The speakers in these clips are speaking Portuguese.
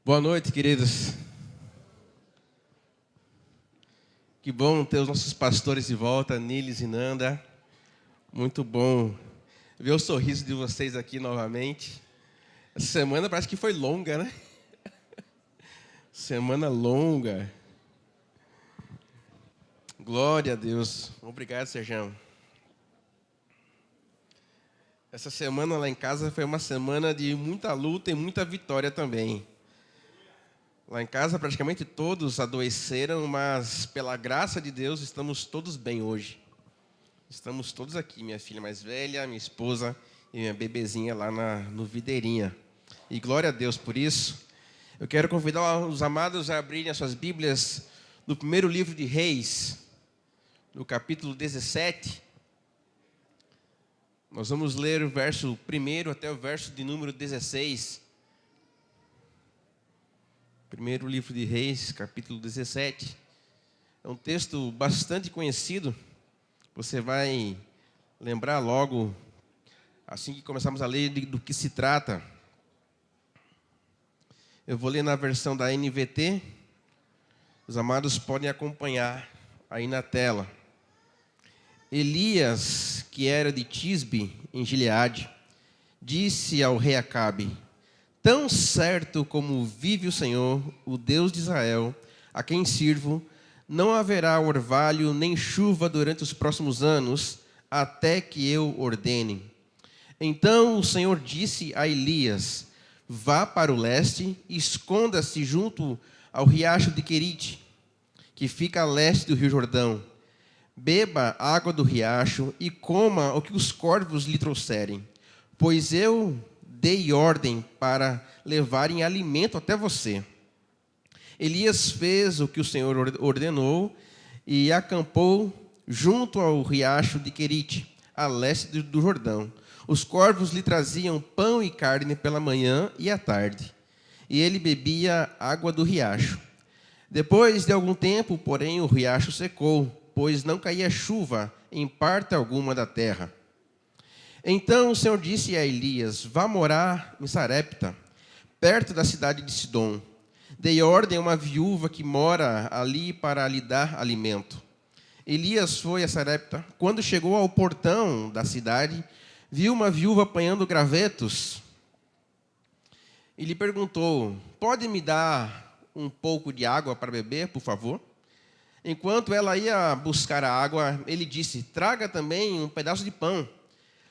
Boa noite, queridos. Que bom ter os nossos pastores de volta, Niles e Nanda. Muito bom ver o sorriso de vocês aqui novamente. Essa semana parece que foi longa, né? Semana longa. Glória a Deus. Obrigado, Sérgio. Essa semana lá em casa foi uma semana de muita luta e muita vitória também. Lá em casa praticamente todos adoeceram, mas pela graça de Deus estamos todos bem hoje. Estamos todos aqui, minha filha mais velha, minha esposa e minha bebezinha lá no Videirinha. E glória a Deus por isso. Eu quero convidar os amados a abrirem as suas Bíblias no primeiro livro de Reis, no capítulo 17. Nós vamos ler o verso 1 até o verso de número 16. Primeiro livro de Reis, capítulo 17. É um texto bastante conhecido. Você vai lembrar logo, assim que começarmos a ler, do que se trata. Eu vou ler na versão da NVT. Os amados podem acompanhar aí na tela. Elias, que era de Tisbe, em Gileade, disse ao rei Acabe: tão certo como vive o Senhor, o Deus de Israel, a quem sirvo, não haverá orvalho nem chuva durante os próximos anos, até que eu ordene. Então o Senhor disse a Elias: vá para o leste e esconda-se junto ao riacho de Querite, que fica a leste do rio Jordão. Beba água do riacho e coma o que os corvos lhe trouxerem, pois eu dei ordem para levarem alimento até você. Elias fez o que o Senhor ordenou e acampou junto ao riacho de Querite, a leste do Jordão. Os corvos lhe traziam pão e carne pela manhã e à tarde, e ele bebia água do riacho. Depois de algum tempo, porém, o riacho secou, pois não caía chuva em parte alguma da terra. Então o Senhor disse a Elias: vá morar em Sarepta, perto da cidade de Sidom. Dei ordem a uma viúva que mora ali para lhe dar alimento. Elias foi a Sarepta. Quando chegou ao portão da cidade, viu uma viúva apanhando gravetos e lhe perguntou: pode me dar um pouco de água para beber, por favor? Enquanto ela ia buscar a água, ele disse: traga também um pedaço de pão.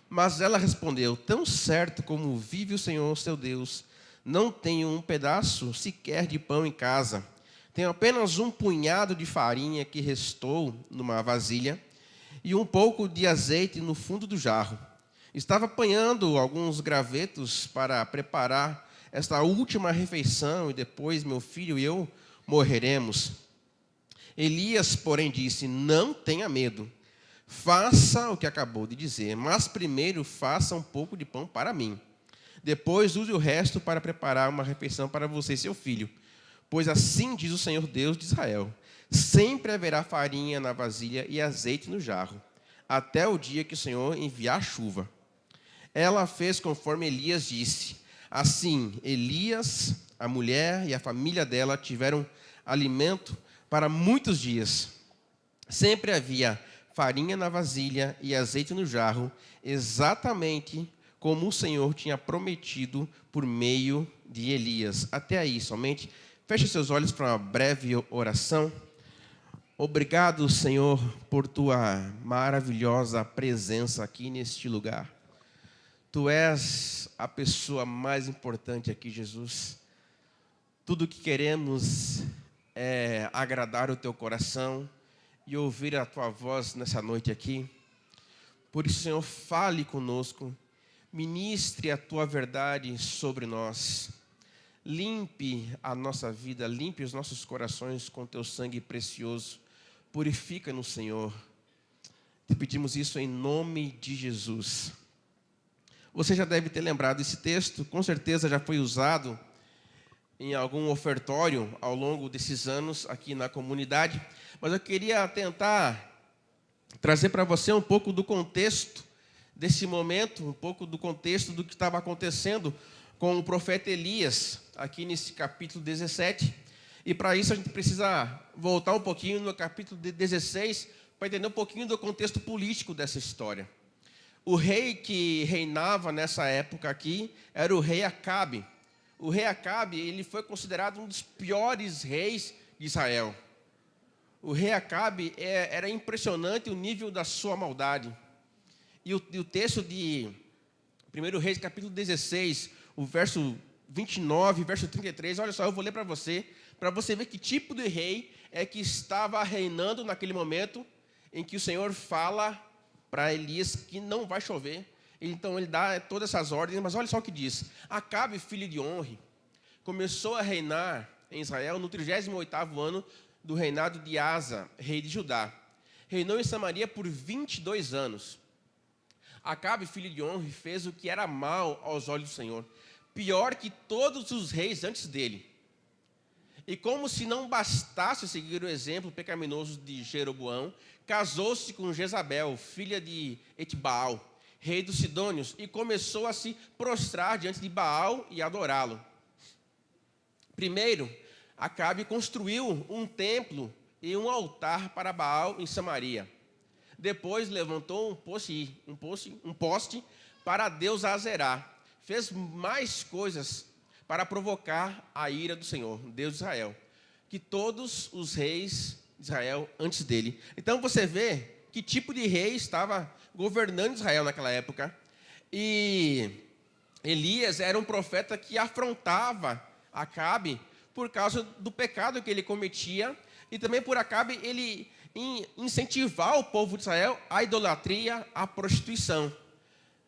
Mas ela respondeu: tão certo como vive o Senhor, seu Deus, não tenho um pedaço sequer de pão em casa. Tenho apenas um punhado de farinha que restou numa vasilha e um pouco de azeite no fundo do jarro. Estava apanhando alguns gravetos para preparar esta última refeição e depois meu filho e eu morreremos. Elias, porém, disse: não tenha medo. Faça o que acabou de dizer, mas primeiro faça um pouco de pão para mim. Depois use o resto para preparar uma refeição para você e seu filho. Pois assim diz o Senhor Deus de Israel: sempre haverá farinha na vasilha e azeite no jarro, até o dia que o Senhor enviar chuva. Ela fez conforme Elias disse. Assim, Elias, a mulher e a família dela tiveram alimento para muitos dias. Sempre havia farinha na vasilha e azeite no jarro, exatamente como o Senhor tinha prometido por meio de Elias. Até aí, somente. Feche seus olhos para uma breve oração. Obrigado, Senhor, por tua maravilhosa presença aqui neste lugar. Tu és a pessoa mais importante aqui, Jesus. Tudo o que queremos é agradar o teu coração e ouvir a tua voz nessa noite aqui. Por isso, Senhor, fale conosco, ministre a tua verdade sobre nós, limpe a nossa vida, limpe os nossos corações com teu sangue precioso, purifica-nos, Senhor. Te pedimos isso em nome de Jesus. Você já deve ter lembrado desse texto, com certeza já foi usado em algum ofertório ao longo desses anos aqui na comunidade, mas eu queria tentar trazer para você um pouco do contexto desse momento, um pouco do contexto do que estava acontecendo com o profeta Elias, aqui nesse capítulo 17. E para isso a gente precisa voltar um pouquinho no capítulo 16, para entender um pouquinho do contexto político dessa história. O rei que reinava nessa época aqui era o rei Acabe. O rei Acabe, ele foi considerado um dos piores reis de Israel. O rei Acabe era impressionante o nível da sua maldade. E o texto de 1 Reis, capítulo 16, o verso 29, verso 33, olha só, eu vou ler para você ver que tipo de rei é que estava reinando naquele momento em que o Senhor fala para Elias que não vai chover. Então ele dá todas essas ordens, mas olha só o que diz. Acabe, filho de Onre, começou a reinar em Israel no 38º ano do reinado de Asa, rei de Judá. Reinou em Samaria por 22 anos. Acabe, filho de Onre, fez o que era mal aos olhos do Senhor, pior que todos os reis antes dele. E como se não bastasse seguir o exemplo pecaminoso de Jeroboão, casou-se com Jezabel, filha de Etbaal, rei dos Sidônios, e começou a se prostrar diante de Baal e adorá-lo. Primeiro, Acabe construiu um templo e um altar para Baal em Samaria. Depois levantou um poste para a deusa Azerá. Fez mais coisas para provocar a ira do Senhor, Deus de Israel, que todos os reis de Israel antes dele. Então você vê que tipo de rei estava governando Israel naquela época. E Elias era um profeta que afrontava Acabe por causa do pecado que ele cometia, e também por Acabe ele incentivar o povo de Israel à idolatria, à prostituição.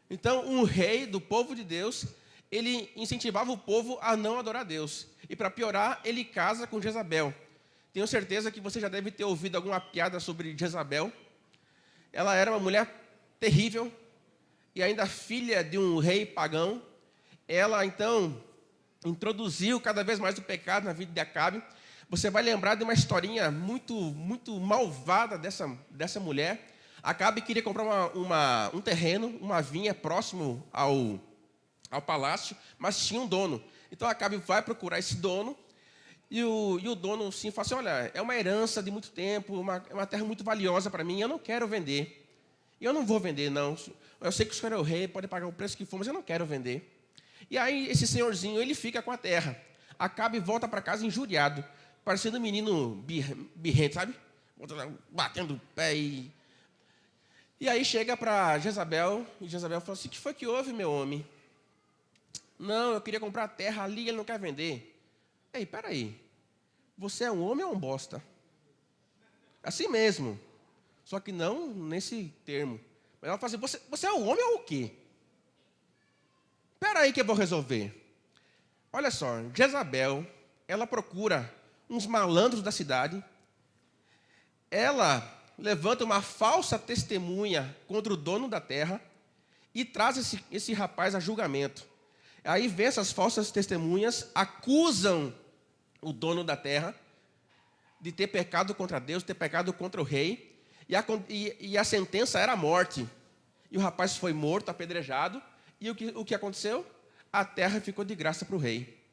Então, um rei do povo de Deus, ele incentivava o povo a não adorar a Deus. E para piorar, ele casa com Jezabel. Tenho certeza que você já deve ter ouvido alguma piada sobre Jezabel. Ela era uma mulher terrível e ainda filha de um rei pagão. Ela, então, introduziu cada vez mais o pecado na vida de Acabe. Você vai lembrar de uma historinha muito malvada dessa mulher. Acabe queria comprar um terreno, uma vinha próximo ao palácio, mas tinha um dono. Então Acabe vai procurar esse dono, e o dono sim fala assim: olha, é uma herança de muito tempo, uma terra muito valiosa para mim, eu não quero vender. E eu não vou vender, não. Eu sei que o senhor é o rei, pode pagar o preço que for, mas eu não quero vender. E aí esse senhorzinho, ele fica com a terra. Acabe volta para casa injuriado, parecendo um menino birrento, sabe? Batendo o pé E aí chega para Jezabel, e Jezabel fala assim: o que foi que houve, meu homem? Não, eu queria comprar a terra ali, ele não quer vender. Ei, peraí, você é um homem ou um bosta? Assim mesmo, só que não nesse termo. Mas ela fala assim: você é um homem ou o quê? Peraí que eu vou resolver. Olha só, Jezabel, ela procura uns malandros da cidade, ela levanta uma falsa testemunha contra o dono da terra e traz esse rapaz a julgamento. Aí vem essas falsas testemunhas, acusam o dono da terra de ter pecado contra Deus, ter pecado contra o rei, e a sentença era a morte. E o rapaz foi morto, apedrejado, e o que aconteceu? A terra ficou de graça para o rei.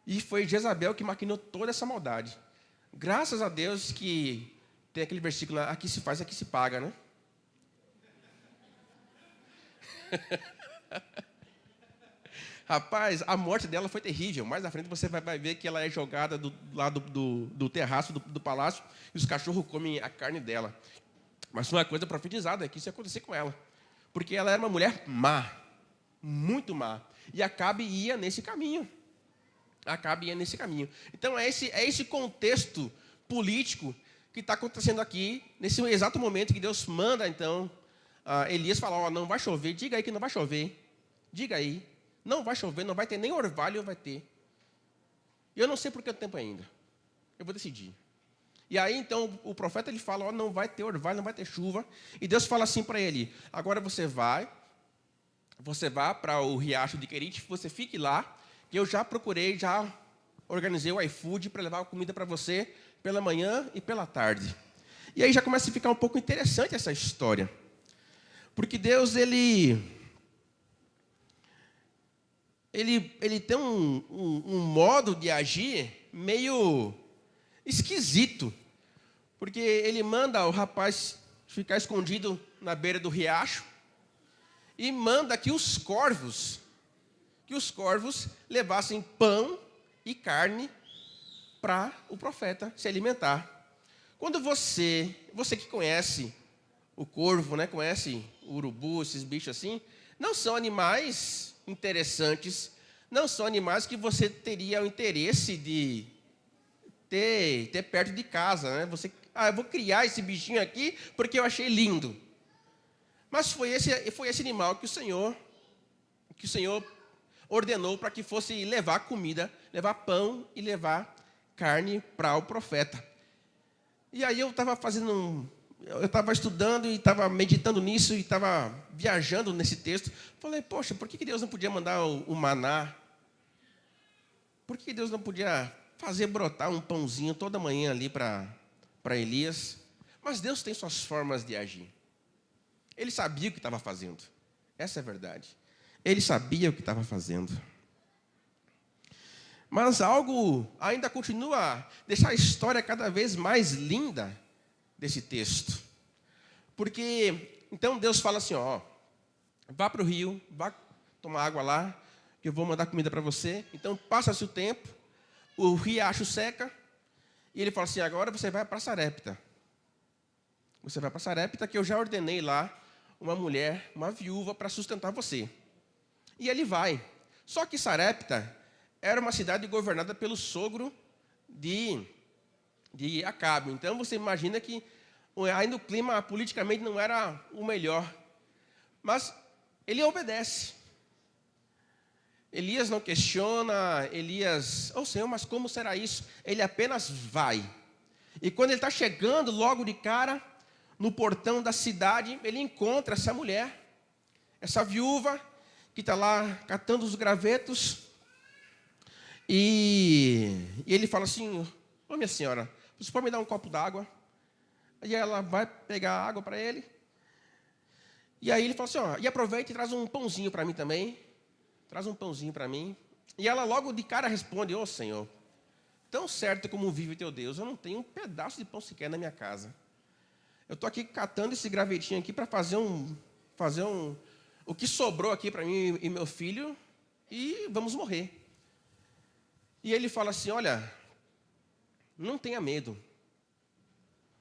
E foi Jezabel que maquinou toda essa maldade. Graças a Deus que tem aquele versículo lá: aqui se faz, aqui se paga, né? Rapaz, a morte dela foi terrível. Mais à frente você vai ver que ela é jogada do lado do terraço do palácio e os cachorros comem a carne dela. Mas uma coisa profetizada é que isso ia acontecer com ela. Porque ela era uma mulher má, muito má. E Acabe ia nesse caminho. Então é esse contexto político que está acontecendo aqui, nesse exato momento que Deus manda, então, Elias falar: ó, não vai chover, diga aí que não vai chover. Diga aí, não vai chover, não vai ter nem orvalho, vai ter. E eu não sei por que tempo ainda. Eu vou decidir. E aí, então, o profeta ele fala: ó, não vai ter orvalho, não vai ter chuva. E Deus fala assim para ele: agora você vá para o riacho de Querite, você fique lá, que eu já procurei, já organizei o iFood para levar comida para você pela manhã e pela tarde. E aí já começa a ficar um pouco interessante essa história. Porque Deus, ele ele tem um modo de agir meio esquisito. Porque ele manda o rapaz ficar escondido na beira do riacho e manda que os corvos levassem pão e carne para o profeta se alimentar. Quando você que conhece o corvo, né, conhece o urubu, esses bichos assim, não são animais interessantes, não são animais que você teria o interesse de ter perto de casa, né? Eu vou criar esse bichinho aqui porque eu achei lindo. Mas foi esse animal que o Senhor ordenou para que fosse levar comida, levar pão e levar carne para o profeta. E aí eu estava estudando e estava meditando nisso e estava viajando nesse texto. Falei, poxa, por que Deus não podia mandar o maná? Por que Deus não podia fazer brotar um pãozinho toda manhã ali para Elias? Mas Deus tem suas formas de agir. Ele sabia o que estava fazendo. Essa é a verdade. Ele sabia o que estava fazendo. Mas algo ainda continua a deixar a história cada vez mais linda desse texto. Porque, então Deus fala assim, ó, vá para o rio, vá tomar água lá, que eu vou mandar comida para você. Então passa-se o tempo, o riacho seca, e ele fala assim, agora você vai para Sarepta. Você vai para Sarepta, que eu já ordenei lá uma mulher, uma viúva, para sustentar você. E ele vai. Só que Sarepta era uma cidade governada pelo sogro de Acabe. Então você imagina que ainda o clima politicamente não era o melhor. Mas ele obedece. Elias não questiona, Senhor, mas como será isso? Ele apenas vai. E quando ele está chegando logo de cara, no portão da cidade, ele encontra essa mulher, essa viúva, que está lá catando os gravetos. E ele fala assim, ô minha senhora, você pode me dar um copo d'água? Aí ela vai pegar água para ele. E aí ele fala assim, ó, e aproveita e traz um pãozinho para mim também. Traz um pãozinho para mim. E ela logo de cara responde, ô Senhor, tão certo como vive teu Deus, eu não tenho um pedaço de pão sequer na minha casa. Eu estou aqui catando esse gravetinho aqui para fazer o que sobrou aqui para mim e meu filho, e vamos morrer. E ele fala assim, olha, não tenha medo.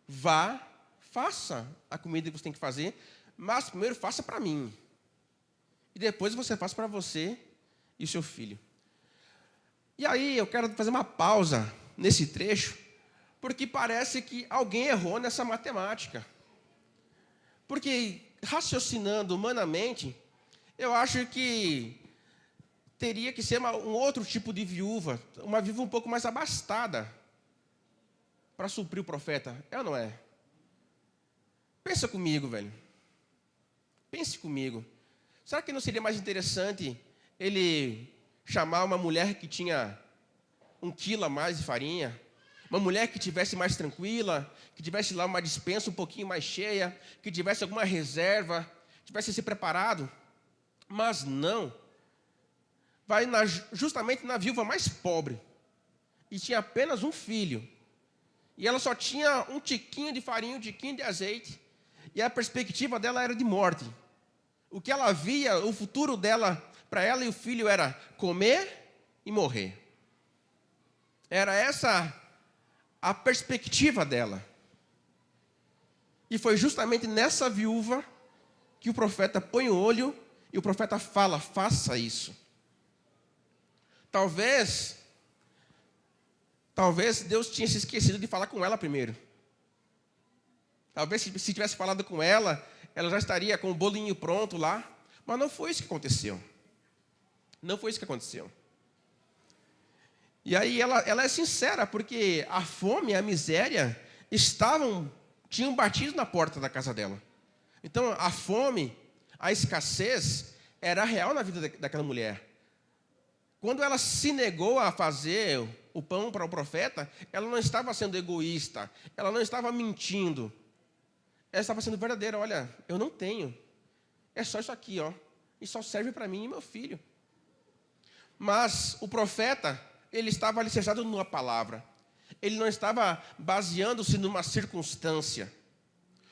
Vá, faça a comida que você tem que fazer, mas primeiro faça para mim. E depois você faça para você e o seu filho. E aí eu quero fazer uma pausa nesse trecho, porque parece que alguém errou nessa matemática. Porque, raciocinando humanamente, eu acho que teria que ser um outro tipo de viúva, uma viúva um pouco mais abastada, para suprir o profeta. É ou não é? Pensa comigo, velho. Pense comigo. Será que não seria mais interessante ele chamar uma mulher que tinha 1 quilo a mais de farinha? Uma mulher que tivesse mais tranquila, que tivesse lá uma despensa um pouquinho mais cheia, que tivesse alguma reserva, tivesse se preparado? Mas não. Vai justamente na viúva mais pobre. E tinha apenas um filho. E ela só tinha um tiquinho de farinha, um tiquinho de azeite. E a perspectiva dela era de morte. O que ela via, o futuro dela, para ela e o filho, era comer e morrer. Era essa a perspectiva dela. E foi justamente nessa viúva que o profeta põe o olho e o profeta fala, faça isso. Talvez Deus tinha se esquecido de falar com ela primeiro. Talvez se tivesse falado com ela, ela já estaria com o bolinho pronto lá. Mas não foi isso que aconteceu. Não foi isso que aconteceu. E aí ela é sincera, porque a fome e a miséria tinham batido na porta da casa dela. Então a fome, a escassez, era real na vida daquela mulher. Quando ela se negou a fazer o pão para o profeta, ela não estava sendo egoísta, ela não estava mentindo. Ela estava sendo verdadeira, olha, eu não tenho. É só isso aqui, ó. E só serve para mim e meu filho. Mas o profeta, ele estava alicerçado numa palavra. Ele não estava baseando-se numa circunstância.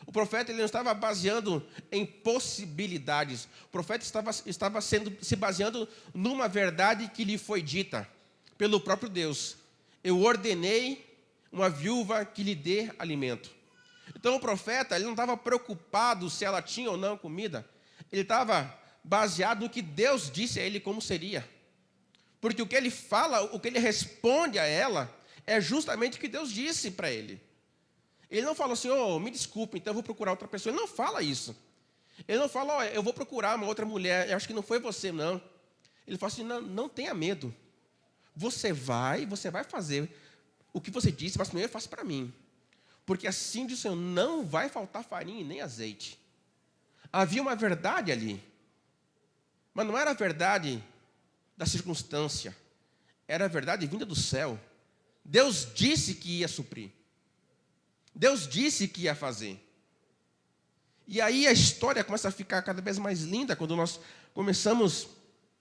O profeta, ele não estava baseando em possibilidades. O profeta estava se baseando numa verdade que lhe foi dita pelo próprio Deus. Eu ordenei uma viúva que lhe dê alimento. Então o profeta, ele não estava preocupado se ela tinha ou não comida. Ele estava baseado no que Deus disse a ele como seria. Porque o que ele fala, o que ele responde a ela, é justamente o que Deus disse para ele. Ele não fala assim, me desculpe, então eu vou procurar outra pessoa. Ele não fala isso. Ele não fala, eu vou procurar uma outra mulher, eu acho que não foi você, não. Ele fala assim, não tenha medo. Você vai fazer o que você disse, mas primeiro faça para mim. Porque assim diz o Senhor, não vai faltar farinha e nem azeite. Havia uma verdade ali. Mas não era a verdade da circunstância. Era a verdade vinda do céu. Deus disse que ia suprir. Deus disse que ia fazer. E aí a história começa a ficar cada vez mais linda quando nós começamos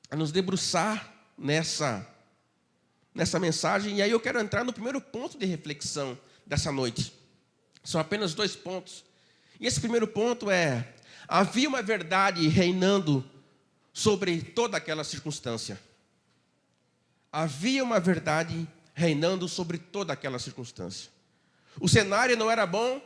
a nos debruçar nessa mensagem. E aí eu quero entrar no primeiro ponto de reflexão dessa noite. São apenas 2 pontos. E esse primeiro ponto é: havia uma verdade reinando sobre toda aquela circunstância. Havia uma verdade reinando sobre toda aquela circunstância. O cenário não era bom,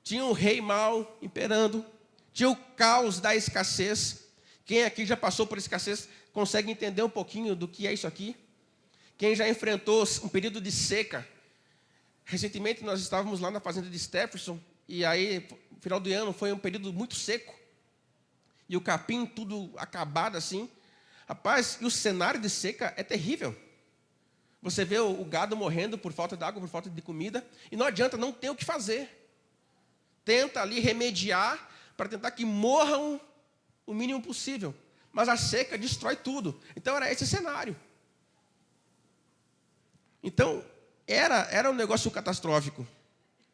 tinha um rei mau imperando, tinha o caos da escassez. Quem aqui já passou por escassez consegue entender um pouquinho do que é isso aqui? Quem já enfrentou um período de seca? Recentemente nós estávamos lá na fazenda de Stephenson, e aí, no final do ano, foi um período muito seco. E o capim tudo acabado assim. Rapaz, e o cenário de seca é terrível. Você vê o gado morrendo por falta de água, por falta de comida, e não adianta, não tem o que fazer. Tenta ali remediar para tentar que morram o mínimo possível. Mas a seca destrói tudo. Então era esse cenário. Então, era um negócio catastrófico.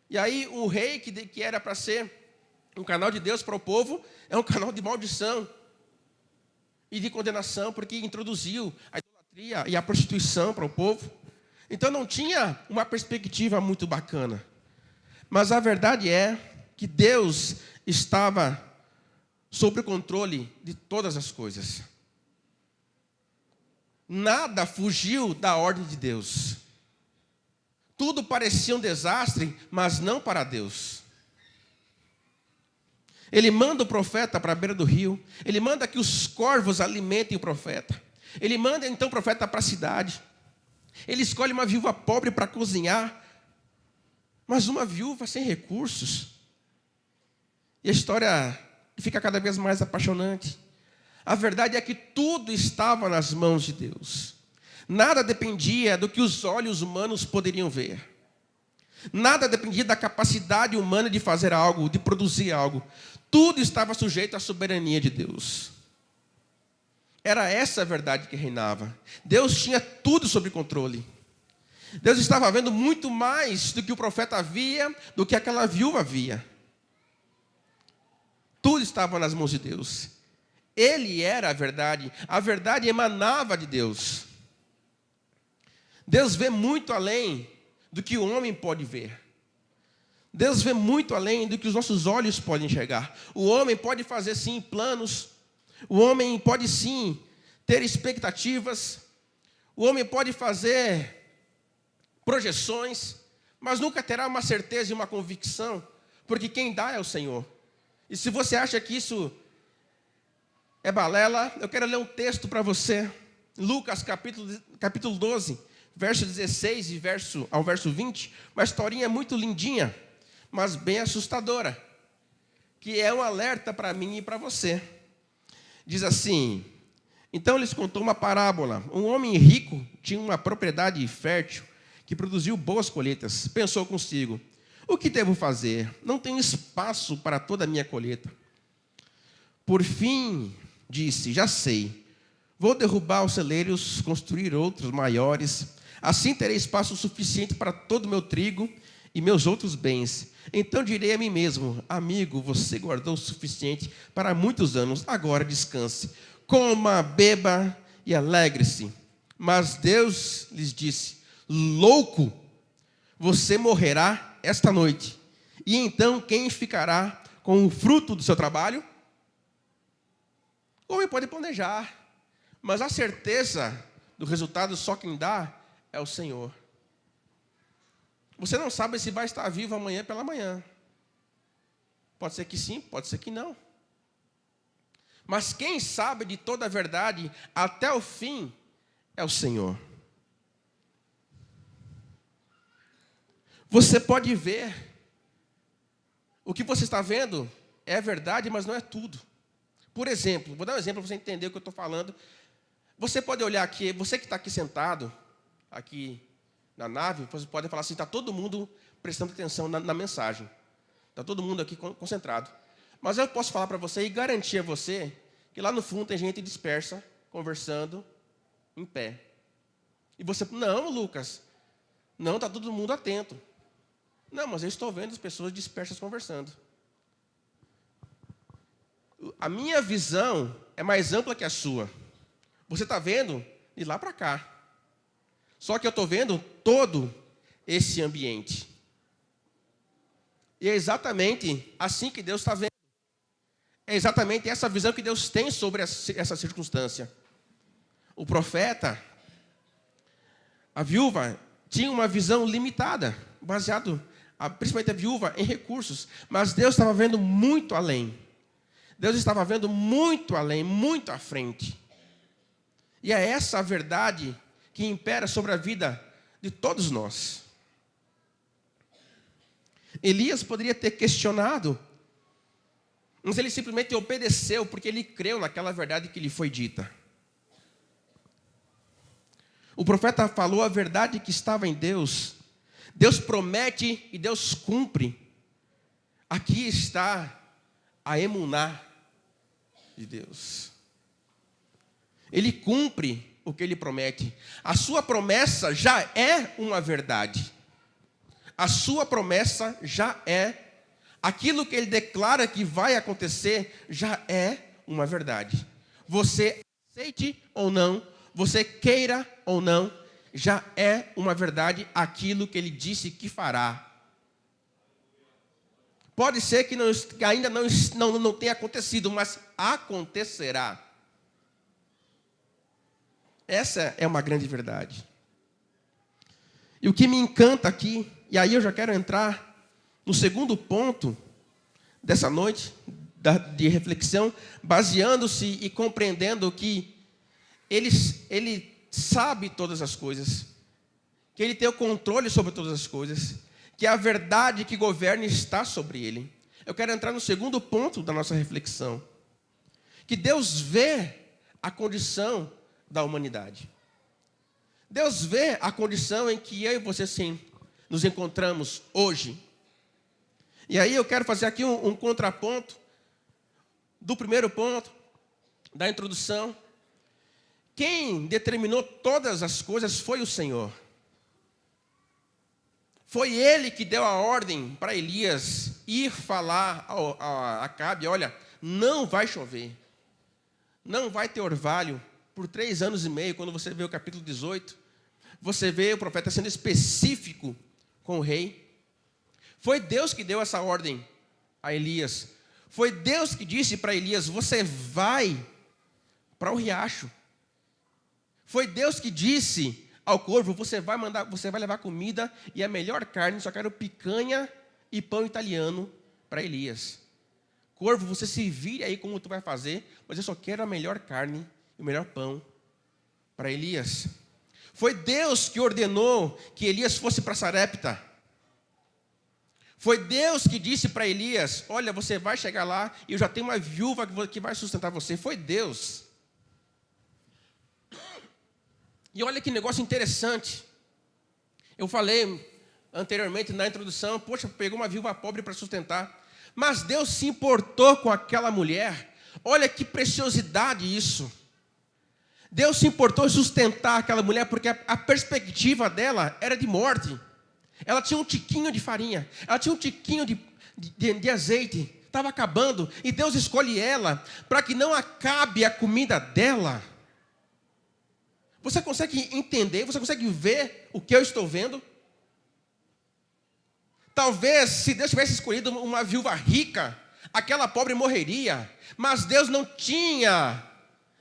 E aí o rei, que era para ser um canal de Deus para o povo, é um canal de maldição e de condenação, porque introduziu a idolatria e a prostituição para o povo. Então não tinha uma perspectiva muito bacana. Mas a verdade é que Deus estava sob o controle de todas as coisas. Nada fugiu da ordem de Deus. Tudo parecia um desastre, mas não para Deus. Ele manda o profeta para a beira do rio. Ele manda que os corvos alimentem o profeta. Ele manda então o profeta para a cidade. Ele escolhe uma viúva pobre para cozinhar, mas uma viúva sem recursos. E a história fica cada vez mais apaixonante. A verdade é que tudo estava nas mãos de Deus. Nada dependia do que os olhos humanos poderiam ver. Nada dependia da capacidade humana de fazer algo, de produzir algo. Tudo estava sujeito à soberania de Deus. Era essa a verdade que reinava. Deus tinha tudo sob controle. Deus estava vendo muito mais do que o profeta via, do que aquela viúva via. Tudo estava nas mãos de Deus. Ele era a verdade emanava de Deus. Deus vê muito além do que o homem pode ver. Deus vê muito além do que os nossos olhos podem enxergar. O homem pode fazer, sim, planos. O homem pode, sim, ter expectativas. O homem pode fazer projeções, mas nunca terá uma certeza e uma convicção, porque quem dá é o Senhor. E se você acha que isso é balela, eu quero ler um texto para você. Lucas, capítulo 12, verso 16 e ao verso 20. Uma historinha muito lindinha, mas bem assustadora, que é um alerta para mim e para você. Diz assim: então lhes contou uma parábola. Um homem rico tinha uma propriedade fértil que produziu boas colheitas. Pensou consigo: o que devo fazer? Não tenho espaço para toda a minha colheita. Por fim, disse: já sei. Vou derrubar os celeiros, construir outros maiores. Assim terei espaço suficiente para todo o meu trigo e meus outros bens. Então direi a mim mesmo: amigo, você guardou o suficiente para muitos anos. Agora descanse, coma, beba e alegre-se. Mas Deus lhes disse: louco, você morrerá esta noite. E então quem ficará com o fruto do seu trabalho? O homem pode planejar, mas a certeza do resultado só quem dá é o Senhor. Você não sabe se vai estar vivo amanhã pela manhã. Pode ser que sim, pode ser que não. Mas quem sabe de toda a verdade até o fim é o Senhor. Você pode ver. O que você está vendo é verdade, mas não é tudo. Por exemplo, vou dar um exemplo para você entender o que eu estou falando. Você pode olhar aqui, você que está aqui sentado, aqui na nave, você pode falar assim, está todo mundo prestando atenção na mensagem. Está todo mundo aqui concentrado. Mas eu posso falar para você e garantir a você que lá no fundo tem gente dispersa, conversando, em pé. E você, não, Lucas, não, está todo mundo atento. Não, mas eu estou vendo as pessoas dispersas conversando. A minha visão é mais ampla que a sua. Você está vendo de lá para cá. Só que eu estou vendo todo esse ambiente. E é exatamente assim que Deus está vendo. É exatamente essa visão que Deus tem sobre essa circunstância. O profeta, a viúva, tinha uma visão limitada, baseado, principalmente a viúva, em recursos. Mas Deus estava vendo muito além. Deus estava vendo muito além, muito à frente. E é essa a verdade que impera sobre a vida de todos nós. Elias poderia ter questionado, mas ele simplesmente obedeceu porque ele creu naquela verdade que lhe foi dita. O profeta falou a verdade que estava em Deus. Deus promete e Deus cumpre. Aqui está a emuná de Deus. Ele cumpre o que ele promete. A sua promessa já é uma verdade. A sua promessa já é. Aquilo que ele declara que vai acontecer já é uma verdade. Você aceite ou não, você queira ou não, já é uma verdade aquilo que ele disse que fará. Pode ser que ainda não tenha acontecido, mas acontecerá. Essa é uma grande verdade. E o que me encanta aqui, e aí eu já quero entrar no segundo ponto dessa noite de reflexão, baseando-se e compreendendo que ele sabe todas as coisas, que ele tem o controle sobre todas as coisas, que a verdade que governa está sobre ele. Eu quero entrar no segundo ponto da nossa reflexão, que Deus vê a condição da humanidade. Deus vê a condição em que eu e você, sim, nos encontramos hoje. E aí eu quero fazer aqui um contraponto do primeiro ponto, da introdução. Quem determinou todas as coisas foi o Senhor. Foi Ele que deu a ordem para Elias ir falar a Acabe, olha, não vai chover, não vai ter orvalho por 3 anos e meio. Quando você vê o capítulo 18, você vê o profeta sendo específico com o rei. Foi Deus que deu essa ordem a Elias. Foi Deus que disse para Elias, você vai para o riacho. Foi Deus que disse ao corvo, você vai levar comida e a melhor carne, só quero picanha e pão italiano para Elias. Corvo, você se vire aí como tu vai fazer, mas eu só quero a melhor carne e o melhor pão para Elias. Foi Deus que ordenou que Elias fosse para Sarepta. Foi Deus que disse para Elias, olha, você vai chegar lá e eu já tenho uma viúva que vai sustentar você. Foi Deus. E olha que negócio interessante. Eu falei anteriormente na introdução, poxa, pegou uma viúva pobre para sustentar. Mas Deus se importou com aquela mulher. Olha que preciosidade isso. De se importou em sustentar aquela mulher porque a perspectiva dela era de morte. Ela tinha um tiquinho de farinha, ela tinha um tiquinho de azeite, estava acabando. E Deus escolhe ela para que não acabe a comida dela. Você consegue entender? Você consegue ver o que eu estou vendo? Talvez, se Deus tivesse escolhido uma viúva rica, aquela pobre morreria. Mas Deus não tinha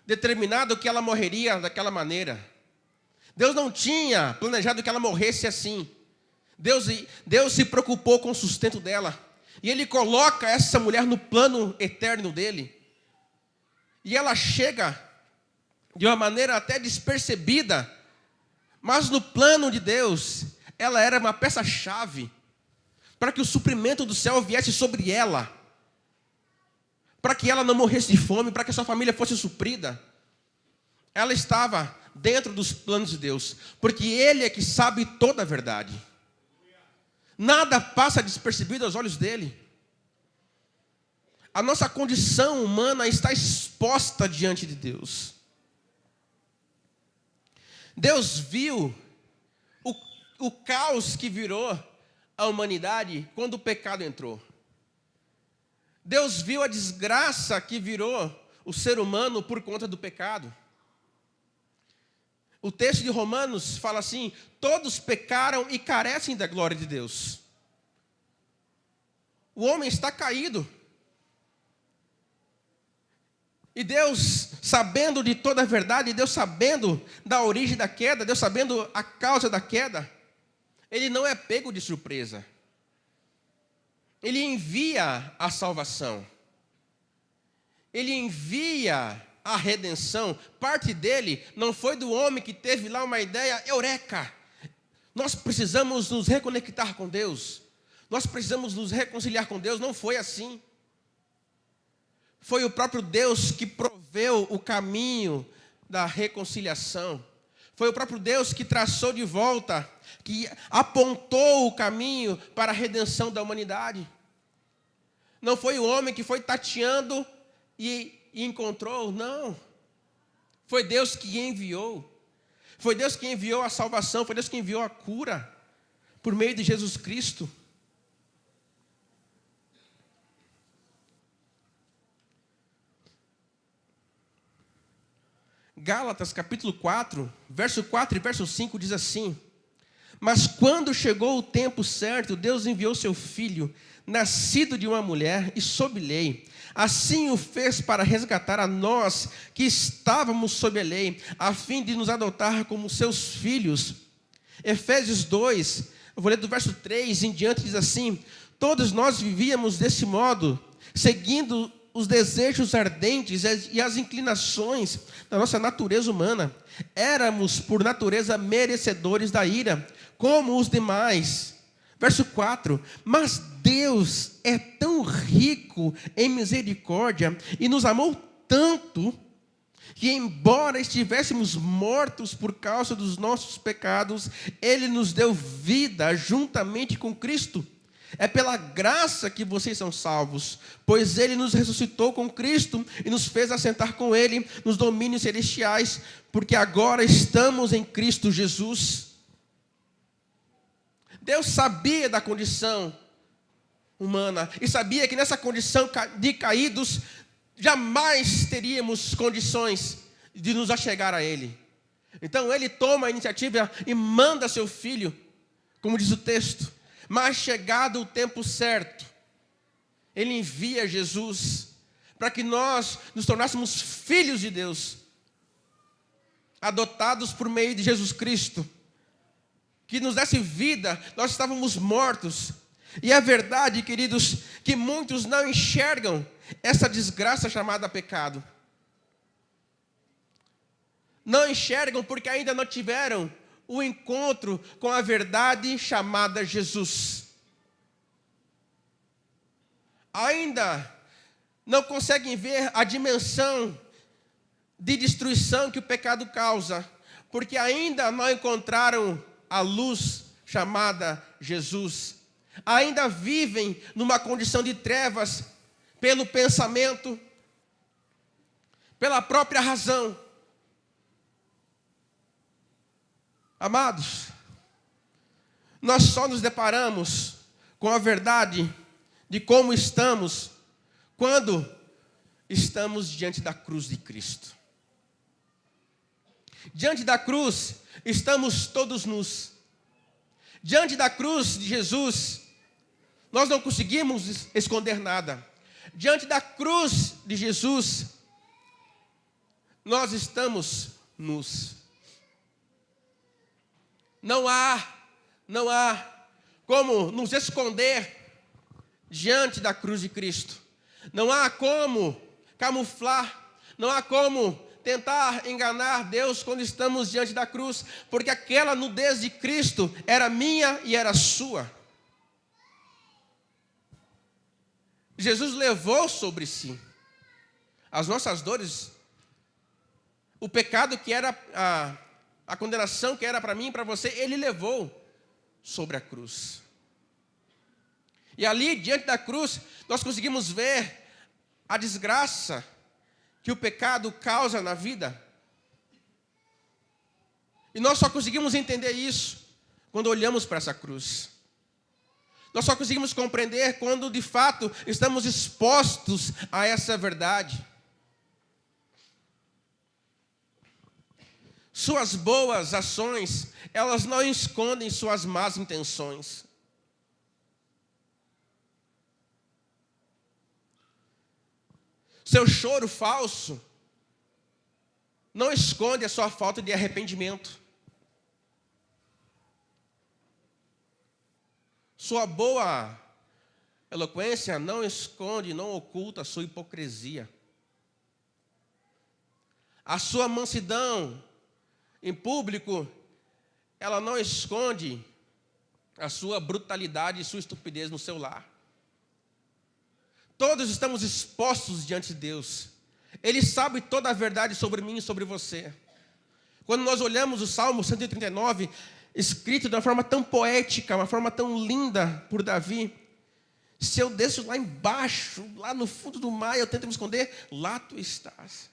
determinado que ela morreria daquela maneira. Deus não tinha planejado que ela morresse assim. Deus se preocupou com o sustento dela. E Ele coloca essa mulher no plano eterno dEle. E ela chega de uma maneira até despercebida. Mas no plano de Deus, ela era uma peça-chave para que o suprimento do céu viesse sobre ela. Para que ela não morresse de fome, para que a sua família fosse suprida. Ela estava dentro dos planos de Deus, porque Ele é que sabe toda a verdade. Nada passa despercebido aos olhos dEle. A nossa condição humana está exposta diante de Deus. Deus viu o caos que virou a humanidade quando o pecado entrou. Deus viu a desgraça que virou o ser humano por conta do pecado. O texto de Romanos fala assim: todos pecaram e carecem da glória de Deus. O homem está caído. E Deus, sabendo de toda a verdade, Deus sabendo da origem da queda, Deus sabendo a causa da queda, Ele não é pego de surpresa. Ele envia a salvação. Ele envia a redenção. Parte dele não foi do homem que teve lá uma ideia eureka. Nós precisamos nos reconectar com Deus. Nós precisamos nos reconciliar com Deus. Não foi assim. Foi o próprio Deus que proveu o caminho da reconciliação. Foi o próprio Deus que traçou de volta, que apontou o caminho para a redenção da humanidade. Não foi o homem que foi tateando e encontrou, não. Foi Deus que enviou. Foi Deus que enviou a salvação, foi Deus que enviou a cura, por meio de Jesus Cristo. Gálatas capítulo 4, verso 4 e verso 5 diz assim: mas quando chegou o tempo certo, Deus enviou seu filho, nascido de uma mulher e sob lei. Assim o fez para resgatar a nós que estávamos sob a lei, a fim de nos adotar como seus filhos. Efésios 2, eu vou ler do verso 3 em diante, diz assim: todos nós vivíamos desse modo, seguindo os desejos ardentes e as inclinações da nossa natureza humana. Éramos, por natureza, merecedores da ira, como os demais. Verso 4, mas Deus é tão rico em misericórdia e nos amou tanto, que embora estivéssemos mortos por causa dos nossos pecados, Ele nos deu vida juntamente com Cristo. É pela graça que vocês são salvos, pois Ele nos ressuscitou com Cristo e nos fez assentar com Ele nos domínios celestiais, porque agora estamos em Cristo Jesus. Deus sabia da condição humana e sabia que nessa condição de caídos, jamais teríamos condições de nos achegar a Ele. Então Ele toma a iniciativa e manda seu Filho, como diz o texto. Mas chegado o tempo certo, Ele envia Jesus para que nós nos tornássemos filhos de Deus, adotados por meio de Jesus Cristo, que nos desse vida. Nós estávamos mortos. E é verdade, queridos, que muitos não enxergam essa desgraça chamada pecado. Não enxergam porque ainda não tiveram o encontro com a verdade chamada Jesus. Ainda não conseguem ver a dimensão de destruição que o pecado causa, porque ainda não encontraram a luz chamada Jesus. Ainda vivem numa condição de trevas pelo pensamento, pela própria razão. Amados, nós só nos deparamos com a verdade de como estamos quando estamos diante da cruz de Cristo. Diante da cruz, estamos todos nus. Diante da cruz de Jesus, nós não conseguimos esconder nada. Diante da cruz de Jesus, nós estamos nus. Não há como nos esconder diante da cruz de Cristo. Não há como camuflar, não há como tentar enganar Deus quando estamos diante da cruz, porque aquela nudez de Cristo era minha e era sua. Jesus levou sobre si as nossas dores, o pecado que era a condenação que era para mim e para você, Ele levou sobre a cruz. E ali, diante da cruz, nós conseguimos ver a desgraça que o pecado causa na vida. E nós só conseguimos entender isso quando olhamos para essa cruz. Nós só conseguimos compreender quando, de fato, estamos expostos a essa verdade. Suas boas ações, elas não escondem suas más intenções. Seu choro falso não esconde a sua falta de arrependimento. Sua boa eloquência não esconde, não oculta a sua hipocrisia. A sua mansidão em público, ela não esconde a sua brutalidade e sua estupidez no seu lar. Todos estamos expostos diante de Deus. Ele sabe toda a verdade sobre mim e sobre você. Quando nós olhamos o Salmo 139, escrito de uma forma tão poética, uma forma tão linda por Davi, se eu desço lá embaixo, lá no fundo do mar, eu tento me esconder, lá tu estás.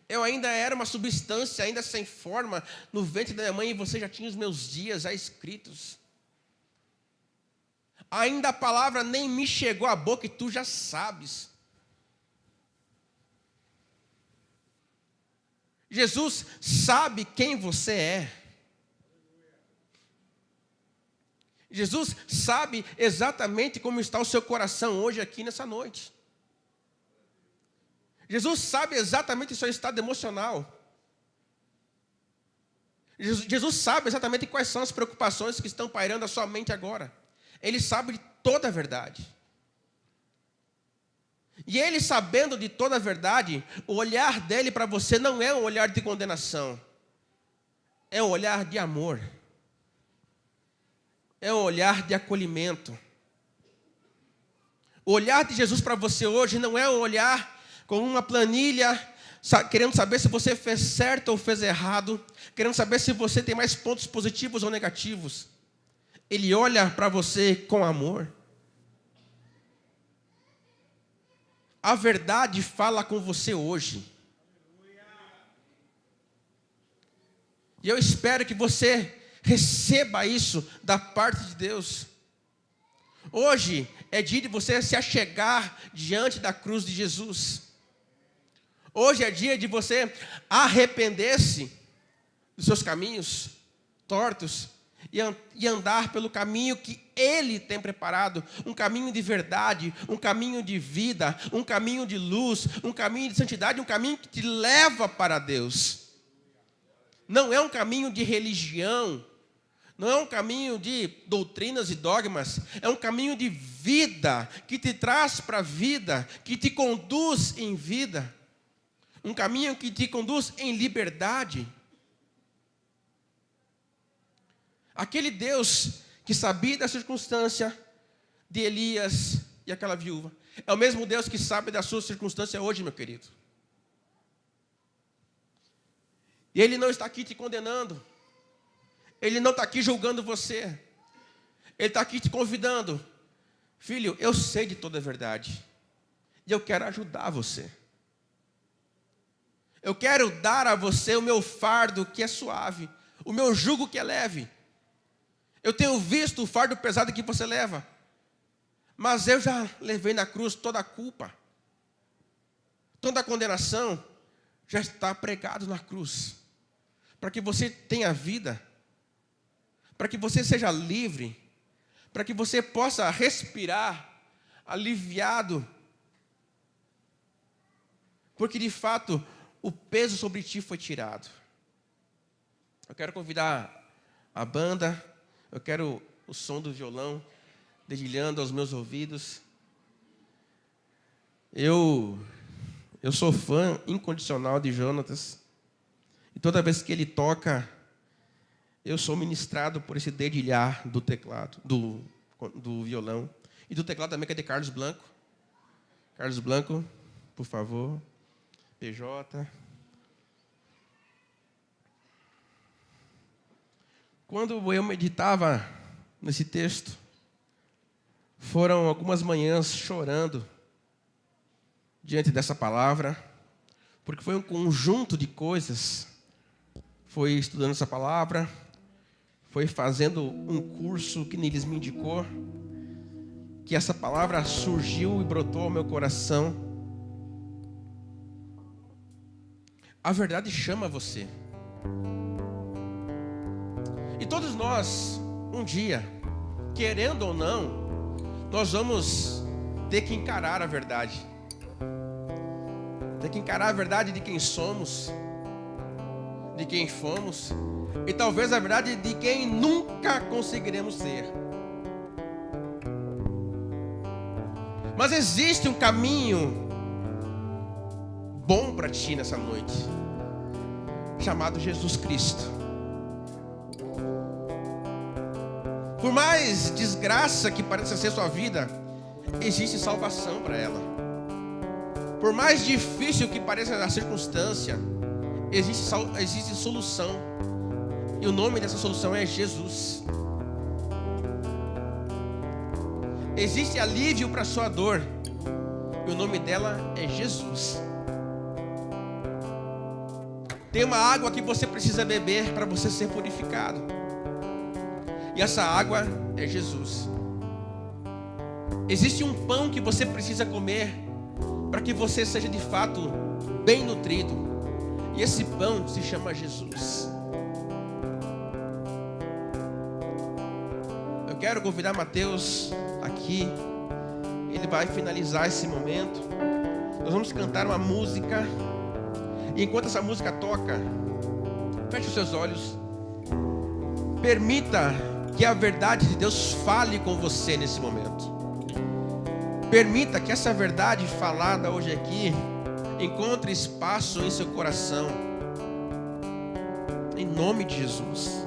Eu ainda era uma substância, ainda sem forma, no ventre da minha mãe, e você já tinha os meus dias já escritos. Ainda a palavra nem me chegou à boca e tu já sabes. Jesus sabe quem você é. Jesus sabe exatamente como está o seu coração hoje aqui nessa noite. Jesus sabe exatamente o seu estado emocional. Jesus sabe exatamente quais são as preocupações que estão pairando a sua mente agora. Ele sabe de toda a verdade. E ele, sabendo de toda a verdade, o olhar dele para você não é um olhar de condenação. É um olhar de amor. É um olhar de acolhimento. O olhar de Jesus para você hoje não é um olhar com uma planilha, querendo saber se você fez certo ou fez errado, querendo saber se você tem mais pontos positivos ou negativos. Ele olha para você com amor. A verdade fala com você hoje. E eu espero que você receba isso da parte de Deus. Hoje é dia de você se achegar diante da cruz de Jesus. Hoje é dia de você arrepender-se dos seus caminhos tortos e andar pelo caminho que Ele tem preparado, um caminho de verdade, um caminho de vida, um caminho de luz, um caminho de santidade, um caminho que te leva para Deus. Não é um caminho de religião, não é um caminho de doutrinas e dogmas, é um caminho de vida, que te traz para a vida, que te conduz em vida, um caminho que te conduz em liberdade. Aquele Deus que sabia da circunstância de Elias e aquela viúva, é o mesmo Deus que sabe da sua circunstância hoje, meu querido. E Ele não está aqui te condenando. Ele não está aqui julgando você. Ele está aqui te convidando. Filho, eu sei de toda a verdade. E eu quero ajudar você. Eu quero dar a você o meu fardo que é suave, o meu jugo que é leve. Eu tenho visto o fardo pesado que você leva, mas eu já levei na cruz toda a culpa, toda a condenação, já está pregado na cruz, para que você tenha vida, para que você seja livre, para que você possa respirar aliviado, porque de fato o peso sobre ti foi tirado. Eu quero convidar a banda, eu quero o som do violão dedilhando aos meus ouvidos. Eu sou fã incondicional de Jonatas, e toda vez que ele toca, eu sou ministrado por esse dedilhar do teclado, do violão, e do teclado também, que é de Carlos Blanco. Carlos Blanco, por favor. PJ. Quando eu meditava nesse texto, foram algumas manhãs chorando diante dessa palavra, porque foi um conjunto de coisas. Foi estudando essa palavra, foi fazendo um curso que Nilis me indicou, que essa palavra surgiu e brotou ao meu coração. A verdade chama você. E todos nós, um dia, querendo ou não, nós vamos ter que encarar a verdade. Ter que encarar a verdade de quem somos, de quem fomos, e talvez a verdade de quem nunca conseguiremos ser. Mas existe um caminho bom para ti nessa noite, chamado Jesus Cristo. Por mais desgraça que pareça ser sua vida, existe salvação para ela. Por mais difícil que pareça a circunstância, existe solução. E o nome dessa solução é Jesus. Existe alívio para a sua dor, e o nome dela é Jesus. Tem uma água que você precisa beber para você ser purificado, e essa água é Jesus. Existe um pão que você precisa comer para que você seja de fato bem nutrido, e esse pão se chama Jesus. Eu quero convidar Mateus aqui, ele vai finalizar esse momento. Nós vamos cantar uma música, e enquanto essa música toca, feche os seus olhos, permita que a verdade de Deus fale com você nesse momento. Permita que essa verdade falada hoje aqui encontre espaço em seu coração, em nome de Jesus.